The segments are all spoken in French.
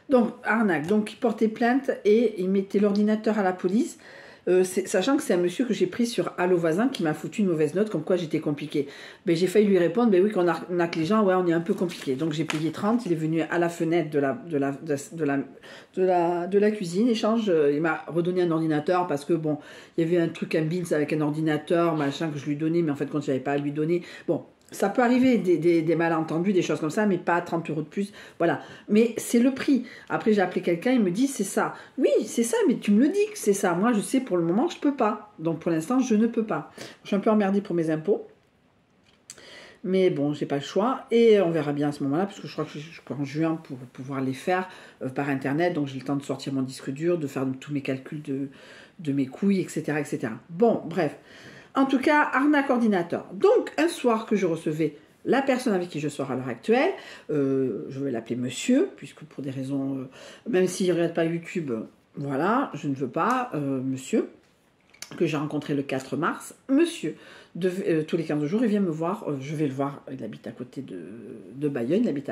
Donc, arnaque. Donc, il portait plainte et il mettait l'ordinateur à la police. Sachant que c'est un monsieur que j'ai pris sur Allo Voisin qui m'a foutu une mauvaise note comme quoi j'étais compliqué. Ben, j'ai failli lui répondre, ben oui, qu'on arnaque les gens, ouais, on est un peu compliqué. Donc j'ai payé 30, il est venu à la fenêtre de la cuisine, échange, il m'a redonné un ordinateur parce que bon, il y avait un truc, un Beans avec un ordinateur, machin, que je lui donnais, mais en fait, quand je n'avais pas à lui donner, bon. Ça peut arriver, des malentendus, des choses comme ça, mais pas 30 € de plus. Voilà. Mais c'est le prix. Après, j'ai appelé quelqu'un, il me dit, c'est ça. Oui, c'est ça, mais tu me le dis que c'est ça. Moi, je sais, pour le moment, je ne peux pas. Donc, pour l'instant, je ne peux pas. Je suis un peu emmerdée pour mes impôts. Mais bon, j'ai pas le choix. Et on verra bien à ce moment-là, parce que je crois que je peux en juin pour pouvoir les faire par Internet. Donc, j'ai le temps de sortir mon disque dur, de faire tous mes calculs de mes couilles, etc., etc. Bon, bref. En tout cas, arnaque ordinateur. Donc, un soir que je recevais la personne avec qui je sors à l'heure actuelle, je vais l'appeler monsieur, puisque pour des raisons, même s'il ne regarde pas YouTube, voilà, je ne veux pas, monsieur, que j'ai rencontré le 4 mars, monsieur, tous les 15 jours, il vient me voir, je vais le voir, il habite à côté de Bayonne, il habite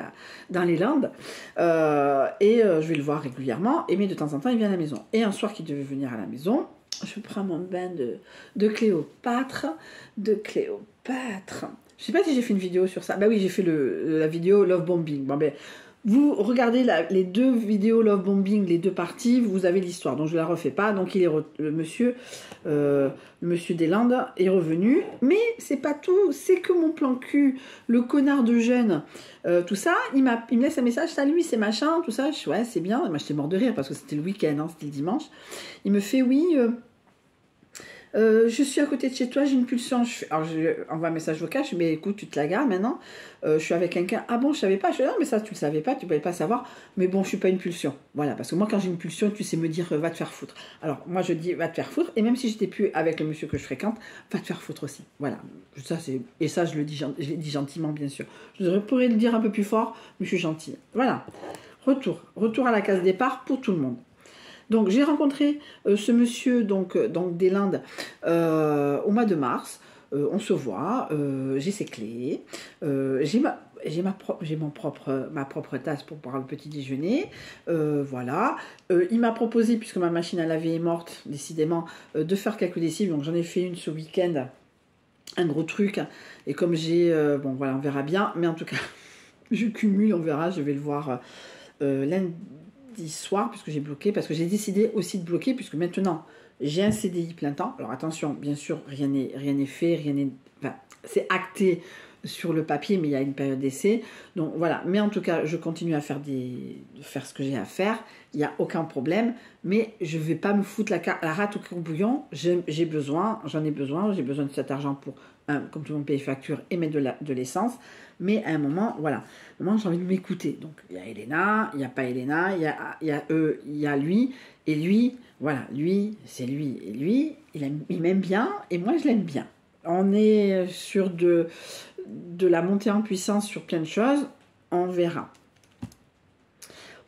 dans les Landes, je vais le voir régulièrement, mais de temps en temps, il vient à la maison. Et un soir qu'il devait venir à la maison, je prends mon bain de Cléopâtre, Je sais pas si j'ai fait une vidéo sur ça. Bah oui, j'ai fait la vidéo Love Bombing. Bon, ben, vous regardez les deux vidéos Love Bombing, les deux parties, vous avez l'histoire. Donc je la refais pas. Donc le monsieur des Landes est revenu. Mais c'est pas tout. C'est que mon plan cul, le connard de jeune, tout ça, il me laisse un message. Salut, c'est machin, tout ça. Ouais, c'est bien. Moi, j'étais mort de rire parce que c'était le week-end, hein, c'était le dimanche. Il me fait oui. Je suis à côté de chez toi, j'ai une pulsion. Alors, je lui envoie un message vocal, je dis, mais écoute, tu te la gardes maintenant. Je suis avec quelqu'un. Ah bon, je savais pas. Je dis, non, mais ça, tu le savais pas, tu pouvais pas savoir. Mais bon, je suis pas une pulsion. Voilà, parce que moi, quand j'ai une pulsion, tu sais me dire, va te faire foutre. Alors, moi, je dis, va te faire foutre. Et même si j'étais plus avec le monsieur que je fréquente, va te faire foutre aussi. Voilà. Et ça, je l'ai dit gentiment, bien sûr. Je pourrais le dire un peu plus fort, mais je suis gentille. Voilà. Retour à la case départ pour tout le monde. Donc j'ai rencontré ce monsieur donc des Landes au mois de mars. On se voit, j'ai ses clés, j'ai ma propre tasse pour boire le petit déjeuner. Voilà. Il m'a proposé, puisque ma machine à laver est morte, décidément, de faire quelques lessives. Donc j'en ai fait une ce week-end, un gros truc. Et comme j'ai... bon voilà, on verra bien. Mais en tout cas, je cumule, on verra, je vais le voir lundi soir, puisque j'ai bloqué, parce que j'ai décidé aussi de bloquer, puisque maintenant j'ai un CDI plein temps. Alors attention, bien sûr, rien n'est fait, enfin, c'est acté sur le papier, mais il y a une période d'essai. Donc voilà, mais en tout cas, je continue à faire ce que j'ai à faire. Il n'y a aucun problème, mais je ne vais pas me foutre la rate au courbouillon. J'en ai besoin de cet argent pour, comme tout le monde paye facture, et mettre de l'essence. Mais à un moment, voilà, j'ai envie de m'écouter. Donc il y a Elena, il n'y a pas Elena, il y a eux, il y a lui, et lui, voilà, lui, c'est lui, et lui, il m'aime bien, et moi je l'aime bien. On est sur de la montée en puissance sur plein de choses, on verra.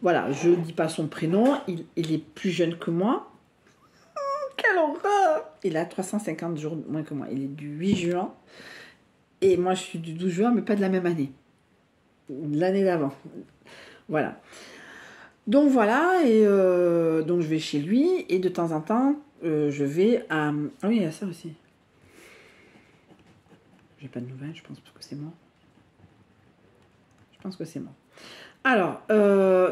Voilà, je ne dis pas son prénom, il est plus jeune que moi. Quelle horreur! Il a 350 jours moins que moi, il est du 8 juin. Et moi, je suis du 12 juin, mais pas de la même année. L'année d'avant. Voilà. Donc voilà, et donc je vais chez lui, et de temps en temps, je vais à... Ah oui, il y a ça aussi. J'ai pas de nouvelles, je pense que c'est mort. Je pense que c'est mort. Alors,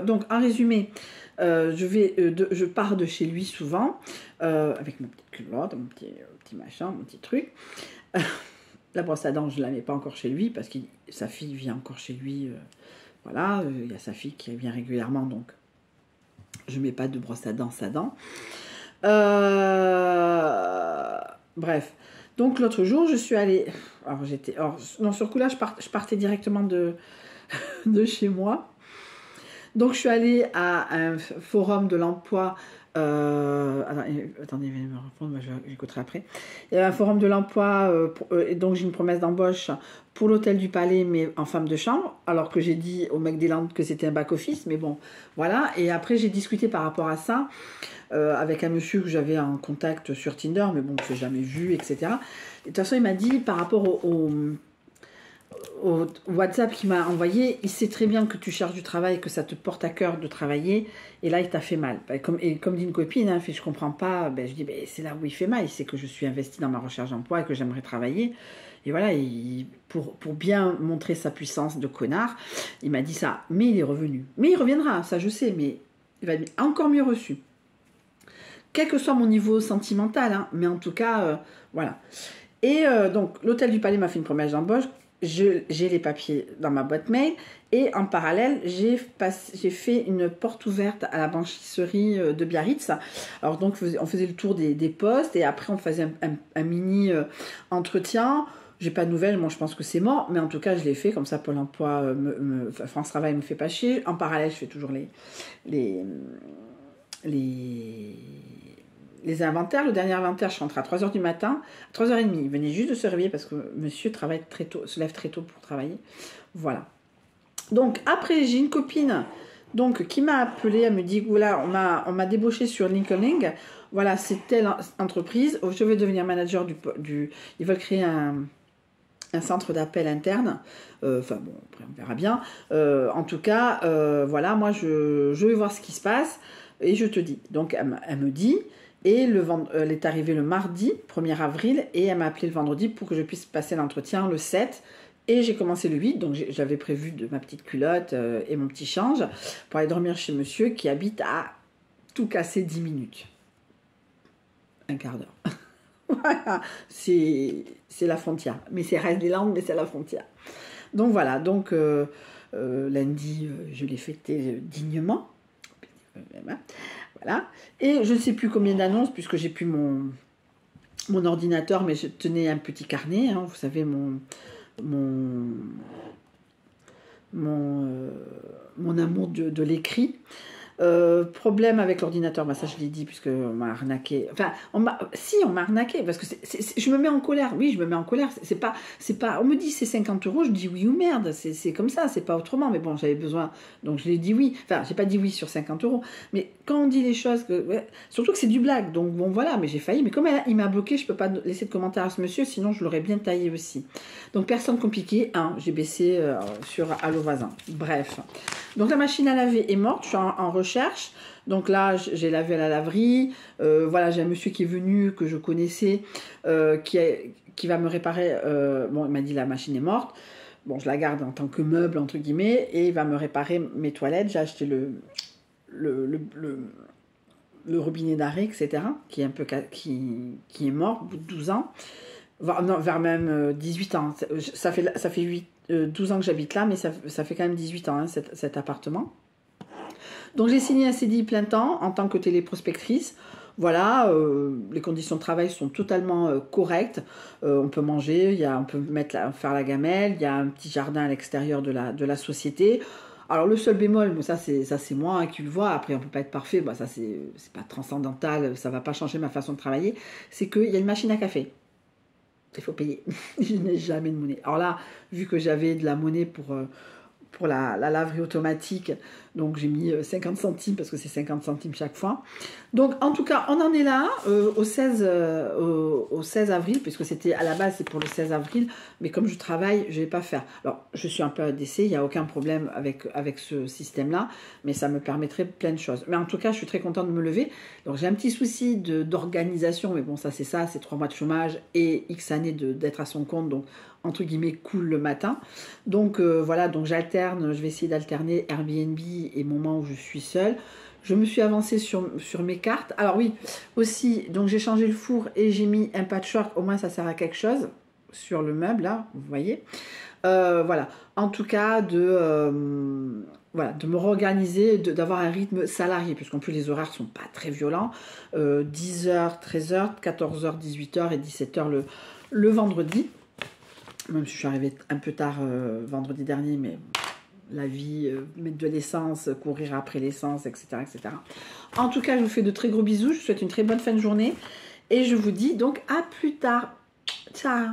donc en résumé, je pars de chez lui souvent, avec mon petit culotte, mon petit machin, mon petit truc. La brosse à dents, je ne la mets pas encore chez lui parce que sa fille vient encore chez lui. Voilà, il y a sa fille qui vient régulièrement, donc je ne mets pas de brosse à dents, bref, donc l'autre jour, je suis allée... non, sur le coup là, je partais directement de chez moi. Donc je suis allée à un forum de l'emploi... attendez, je vais me répondre, j'écouterai après. Il y a un forum de l'emploi, donc j'ai une promesse d'embauche pour l'hôtel du Palais, mais en femme de chambre, alors que j'ai dit au mec des Landes que c'était un back-office, mais bon, voilà. Et après, j'ai discuté par rapport à ça avec un monsieur que j'avais en contact sur Tinder, mais bon, que je n'ai jamais vu, etc. Et de toute façon, il m'a dit par rapport au WhatsApp qui m'a envoyé, il sait très bien que tu cherches du travail, que ça te porte à cœur de travailler, et là il t'a fait mal. Et comme dit une copine, hein, fait, je comprends pas, ben, je dis ben, c'est là où il fait mal, il sait que je suis investie dans ma recherche d'emploi et que j'aimerais travailler. Et voilà, pour bien montrer sa puissance de connard, il m'a dit ça, mais il est revenu. Mais il reviendra, ça je sais, mais il va être encore mieux reçu. Quel que soit mon niveau sentimental, hein, mais en tout cas, voilà. Et donc, l'Hôtel du Palais m'a fait une promesse d'embauche. J'ai les papiers dans ma boîte mail. Et en parallèle, j'ai fait une porte ouverte à la blanchisserie de Biarritz. Alors, donc, on faisait le tour des postes. Et après, on faisait un mini entretien. J'ai pas de nouvelles, moi je pense que c'est mort. Mais en tout cas, je l'ai fait. Comme ça, Pôle emploi, France Travail me fait pas chier. En parallèle, je fais toujours les inventaires. Le dernier inventaire, je rentre à 3h du matin, à 3h30. Il venait juste de se réveiller parce que monsieur travaille très tôt, se lève très tôt pour travailler. Voilà. Donc après, j'ai une copine donc, qui m'a appelée, elle me dit, voilà, on m'a débauché sur LinkedIn. Voilà, c'est telle entreprise. Je vais devenir manager ils veulent créer un centre d'appel interne. Enfin bon, après on verra bien. En tout cas, voilà, moi je vais voir ce qui se passe et je te dis. Donc elle me dit, et elle est arrivée le mardi 1er avril et elle m'a appelé le vendredi pour que je puisse passer l'entretien le 7. Et j'ai commencé le 8, donc j'avais prévu de ma petite culotte et mon petit change pour aller dormir chez monsieur qui habite à tout casser 10 minutes. Un quart d'heure. Voilà, c'est la frontière. Mais c'est reste des Landes, mais c'est la frontière. Donc voilà, donc lundi, je l'ai fêté dignement. Voilà. Et je ne sais plus combien d'annonces, puisque j'ai plus mon ordinateur, mais je tenais un petit carnet, hein, vous savez, mon amour de l'écrit. Problème avec l'ordinateur, bah ça je l'ai dit puisque on m'a arnaqué. Enfin, on m'a arnaqué parce que je me mets en colère. Oui, je me mets en colère. C'est pas. On me dit c'est 50 €, je dis oui ou merde. C'est comme ça, c'est pas autrement. Mais bon, j'avais besoin, donc je l'ai dit oui. Enfin, j'ai pas dit oui sur 50 €. Mais quand on dit les choses, ouais, surtout que c'est du blague. Donc bon, voilà. Mais j'ai failli. Mais comme il m'a bloqué, je peux pas laisser de commentaire à ce monsieur, sinon je l'aurais bien taillé aussi. Donc personne compliquée. J'ai baissé sur Allo Voisin. Bref. Donc la machine à laver est morte, je suis en recherche. Donc là, j'ai lavé à la laverie. Voilà, j'ai un monsieur qui est venu, que je connaissais, qui va me réparer. Bon, il m'a dit la machine est morte. Bon, je la garde en tant que meuble, entre guillemets, et il va me réparer mes toilettes. J'ai acheté le robinet d'arrêt, etc., qui est mort au bout de 12 ans. Vers même 18 ans. Ça fait 12 ans que j'habite là, mais ça fait quand même 18 ans, hein, cet appartement. Donc j'ai signé un CDI plein temps en tant que téléprospectrice. Voilà, les conditions de travail sont totalement correctes. On peut manger, on peut faire la gamelle, il y a un petit jardin à l'extérieur de la société. Alors le seul bémol, mais ça c'est moi hein, qui le vois, après on peut pas être parfait, bah, ça c'est pas transcendantal, ça va pas changer ma façon de travailler, c'est qu'il y a une machine à café. Il faut payer. Je n'ai jamais de monnaie. Alors là, vu que j'avais de la monnaie pour la laverie automatique, donc j'ai mis 50 centimes parce que c'est 50 centimes chaque fois. Donc en tout cas, on en est là au 16 avril, puisque c'était à la base c'est pour le 16 avril, mais comme je travaille, je ne vais pas faire. Alors je suis un peu à décès, il n'y a aucun problème avec ce système-là, mais ça me permettrait plein de choses. Mais en tout cas, je suis très contente de me lever. Donc j'ai un petit souci d'organisation, mais bon, c'est 3 mois de chômage et X années d'être à son compte, donc entre guillemets cool le matin. Donc voilà, donc j'alterne, je vais essayer d'alterner Airbnb et moments où je suis seule. Je me suis avancée sur mes cartes. Alors oui, aussi, donc j'ai changé le four et j'ai mis un patchwork, au moins ça sert à quelque chose sur le meuble là, vous voyez. Voilà, en tout cas de me réorganiser, d'avoir un rythme salarié, puisqu'en plus les horaires sont pas très violents. 10h, 13h, 14h, 18h et 17h le vendredi. Même si je suis arrivée un peu tard vendredi dernier, mais la vie, mettre de l'essence, courir après l'essence, etc., etc. En tout cas, je vous fais de très gros bisous. Je vous souhaite une très bonne fin de journée. Et je vous dis donc à plus tard. Ciao.